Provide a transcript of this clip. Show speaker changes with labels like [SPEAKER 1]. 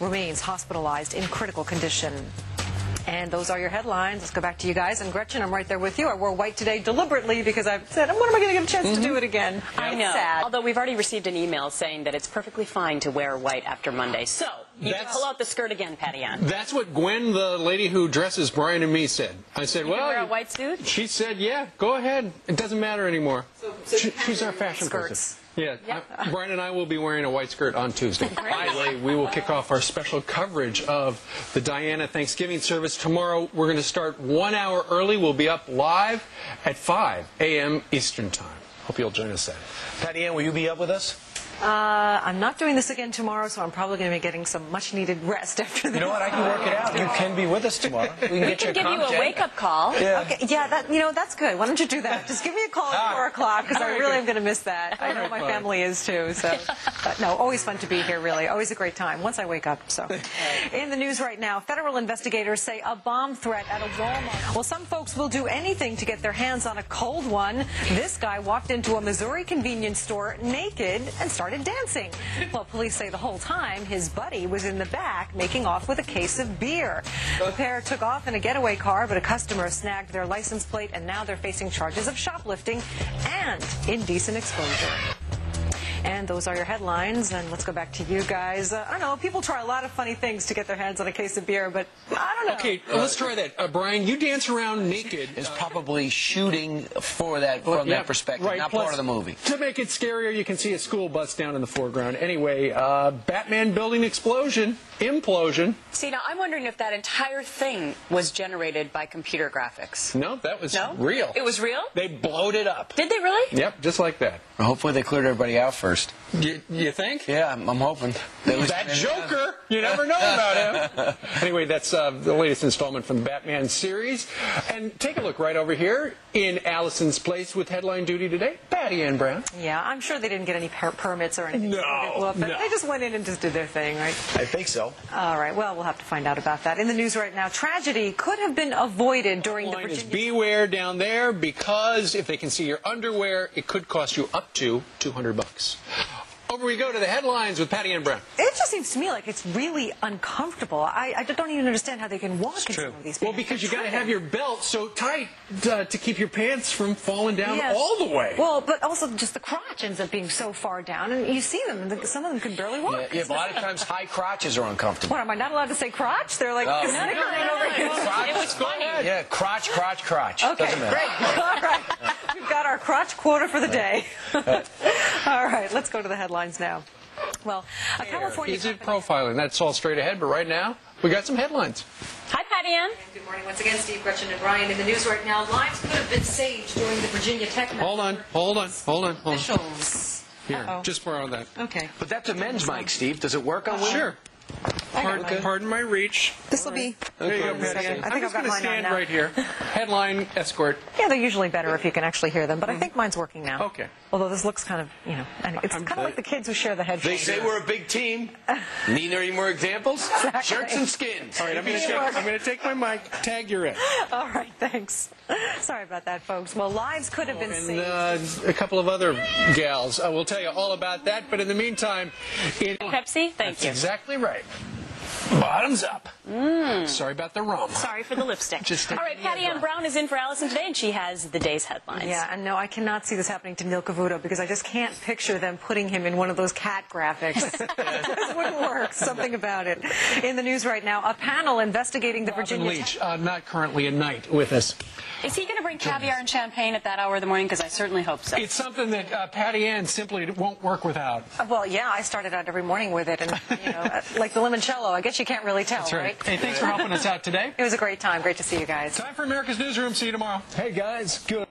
[SPEAKER 1] remains hospitalized in critical condition. And those are your headlines. Let's go back to you guys. And Gretchen, I'm right there with you. I wore white today deliberately because I said, when am I going to get a chance to do it again?
[SPEAKER 2] I know.
[SPEAKER 1] Sad.
[SPEAKER 2] Although we've already received an email saying that it's perfectly fine to wear white after Monday. So, you can pull out the skirt again, Patti Ann.
[SPEAKER 3] That's what Gwen, the lady who dresses Brian and me, said. I said,
[SPEAKER 2] You can wear a white suit?
[SPEAKER 3] She said, yeah, go ahead. It doesn't matter anymore. She's our fashion person. Yeah, Brian and I will be wearing a white skirt on Tuesday. Finally, we will kick off our special coverage of the Diana Thanksgiving service tomorrow. We're going to start 1 hour early. We'll be up live at 5 a.m. Eastern Time. Hope you'll join us then.
[SPEAKER 4] Patti Ann, will you be up with us?
[SPEAKER 1] I'm not doing this again tomorrow, so I'm probably going to be getting some much-needed rest after this.
[SPEAKER 4] You know what? I can work it out. You can be with us tomorrow. We can
[SPEAKER 2] give you a wake-up call.
[SPEAKER 4] Yeah.
[SPEAKER 1] Okay, yeah, that's good. Why don't you do that? Just give me a call at 4 o'clock, because I really am going to miss that. I know my family is, too. So, but no, always fun to be here, really. Always a great time, once I wake up. So, in the news right now, federal investigators say a bomb threat at a Walmart. Well, some folks will do anything to get their hands on a cold one. This guy walked into a Missouri convenience store naked and started dancing. Well, police say the whole time his buddy was in the back making off with a case of beer. The pair took off in a getaway car, but a customer snagged their license plate, and now they're facing charges of shoplifting and indecent exposure. And those are your headlines. And let's go back to you guys. I don't know. People try a lot of funny things to get their hands on a case of beer, but I don't know.
[SPEAKER 3] Okay, let's try that. Brian, you dance around naked.
[SPEAKER 4] Is probably shooting for that from that perspective,
[SPEAKER 3] right,
[SPEAKER 4] not
[SPEAKER 3] plus,
[SPEAKER 4] part of the movie.
[SPEAKER 3] To make it scarier, you can see a school bus down in the foreground. Anyway, Batman building implosion.
[SPEAKER 2] See, now I'm wondering if that entire thing was generated by computer graphics.
[SPEAKER 3] No, that was real.
[SPEAKER 2] It was real?
[SPEAKER 3] They blowed it up.
[SPEAKER 2] Did they really?
[SPEAKER 3] Yep, just like that.
[SPEAKER 4] Well, hopefully they cleared everybody out first.
[SPEAKER 3] You think?
[SPEAKER 4] Yeah, I'm hoping.
[SPEAKER 3] That Joker, you never know about him. Anyway, that's the latest installment from the Batman series. And take a look right over here in Allison's place with headline duty today, Patti Ann Browne.
[SPEAKER 1] Yeah, I'm sure they didn't get any permits or anything.
[SPEAKER 3] No.
[SPEAKER 1] They just went in and just did their thing, right?
[SPEAKER 4] I think so.
[SPEAKER 1] All right, well, we'll have to find out about that. In the news right now, tragedy could have been avoided during the Virginia...
[SPEAKER 3] Beware down there, because if they can see your underwear, it could cost you up to $200. Over we go to the headlines with Patti Ann Browne.
[SPEAKER 1] It just seems to me like it's really uncomfortable. I don't even understand how they can walk in some of these pants.
[SPEAKER 3] Well, because you got to have your belt so tight to keep your pants from falling down all the way.
[SPEAKER 1] Well, but also just the crotch ends up being so far down, and you see them, and some of them can barely walk.
[SPEAKER 4] Yeah, but a lot of times high crotches are uncomfortable.
[SPEAKER 1] What, am I not allowed to say crotch? They're like,
[SPEAKER 2] It was funny.
[SPEAKER 4] Yeah, crotch.
[SPEAKER 1] Okay,
[SPEAKER 4] Doesn't matter.
[SPEAKER 1] great. All right. We've got our crotch quota for the day. All right, let's go to the headlines now. Well, a California
[SPEAKER 3] Easy profiling. That's all straight ahead, but right now, we got some headlines.
[SPEAKER 2] Hi, Patti Ann.
[SPEAKER 1] Good morning once again, Steve, Gretchen, and Ryan. In the news right now, lives could have been saved during the Virginia Tech...
[SPEAKER 3] Hold on.
[SPEAKER 1] Officials.
[SPEAKER 3] Here, just borrow that.
[SPEAKER 1] Okay.
[SPEAKER 4] But that's a men's mic, Steve. Does it work on women?
[SPEAKER 3] Sure. Pardon my reach.
[SPEAKER 1] This will be...
[SPEAKER 3] There you go, Patti Ann.
[SPEAKER 1] I think I've got mine on now.
[SPEAKER 3] stand right here. Headline, escort.
[SPEAKER 1] Yeah, they're usually better if you can actually hear them, but I think mine's working now.
[SPEAKER 3] Okay.
[SPEAKER 1] Although this looks kind of, and it's kind of like the kids who share the headphones.
[SPEAKER 4] They say we're a big team. Need there any more examples?
[SPEAKER 1] Exactly.
[SPEAKER 4] Shirts and skins.
[SPEAKER 3] All right, I'm going to take my mic. Tag, you're in.
[SPEAKER 1] All right, thanks. Sorry about that, folks. Well, lives could have been saved.
[SPEAKER 3] And a couple of other gals. We'll tell you all about that, but in the meantime...
[SPEAKER 2] Pepsi? Thank
[SPEAKER 3] That's
[SPEAKER 2] you.
[SPEAKER 3] exactly right. Bottoms up. Sorry about the rum.
[SPEAKER 2] Sorry for the lipstick. All right, Patti Ann Browne is in for Allison today, and she has the day's headlines.
[SPEAKER 1] Yeah, and no, I cannot see this happening to Neil Cavuto because I just can't picture them putting him in one of those cat graphics. This wouldn't work. Something about it. In the news right now, a panel investigating the Virginia...
[SPEAKER 3] Leach, not currently a night with us.
[SPEAKER 2] Is he going to bring caviar and champagne at that hour of the morning? Because I certainly hope so.
[SPEAKER 3] It's something that Patti Ann simply won't work without.
[SPEAKER 1] Well, yeah, I started out every morning with it, and, like the limoncello, I guess you can't really tell,
[SPEAKER 3] That's right? Hey, thanks for helping us out today.
[SPEAKER 1] It was a great time. Great to see you guys.
[SPEAKER 3] Time for America's Newsroom. See you tomorrow.
[SPEAKER 4] Hey, guys. Good.